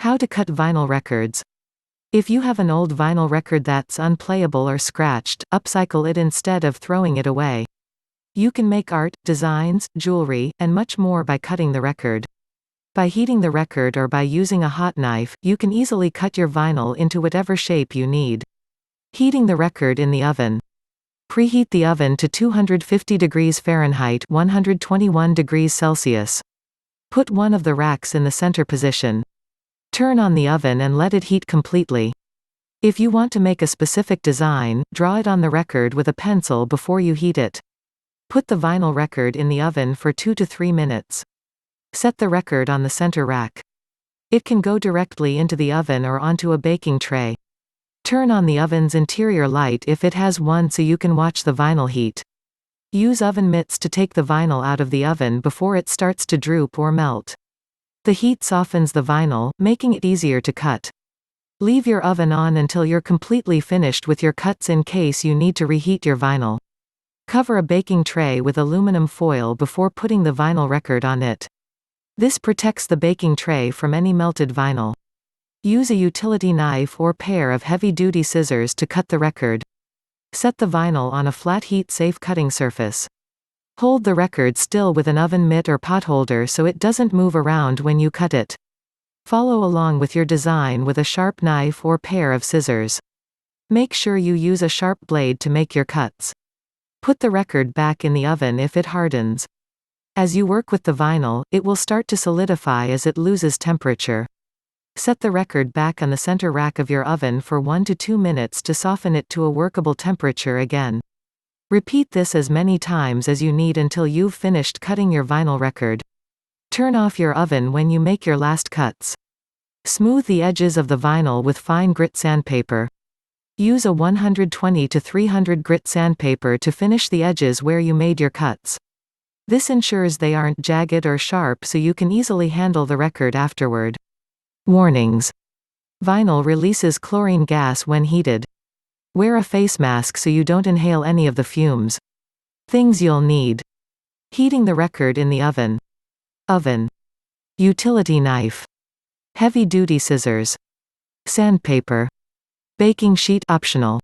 How to cut vinyl records. If you have an old vinyl record that's unplayable or scratched, upcycle it instead of throwing it away. You can make art, designs, jewelry, and much more by cutting the record. By heating the record or by using a hot knife, you can easily cut your vinyl into whatever shape you need. Heating the record in the oven. Preheat the oven to 250 degrees Fahrenheit 121 degrees Celsius. Put one of the racks in the center position. Turn on the oven and let it heat completely. If you want to make a specific design, draw it on the record with a pencil before you heat it. Put the vinyl record in the oven for 2 to 3 minutes. Set the record on the center rack. It can go directly into the oven or onto a baking tray. Turn on the oven's interior light if it has one so you can watch the vinyl heat. Use oven mitts to take the vinyl out of the oven before it starts to droop or melt. The heat softens the vinyl, making it easier to cut. Leave your oven on until you're completely finished with your cuts in case you need to reheat your vinyl. Cover a baking tray with aluminum foil before putting the vinyl record on it. This protects the baking tray from any melted vinyl. Use a utility knife or pair of heavy-duty scissors to cut the record. Set the vinyl on a flat heat-safe cutting surface. Hold the record still with an oven mitt or potholder so it doesn't move around when you cut it. Follow along with your design with a sharp knife or pair of scissors. Make sure you use a sharp blade to make your cuts. Put the record back in the oven if it hardens. As you work with the vinyl, it will start to solidify as it loses temperature. Set the record back on the center rack of your oven for 1 to 2 minutes to soften it to a workable temperature again. Repeat this as many times as you need until you've finished cutting your vinyl record. Turn off your oven when you make your last cuts. Smooth the edges of the vinyl with fine grit sandpaper. Use a 120 to 300 grit sandpaper to finish the edges where you made your cuts. This ensures they aren't jagged or sharp so you can easily handle the record afterward. Warnings. Vinyl releases chlorine gas when heated. Wear a face mask so you don't inhale any of the fumes. Things you'll need. Heating the record in the oven. Oven. Utility knife. Heavy-duty scissors. Sandpaper. Baking sheet optional.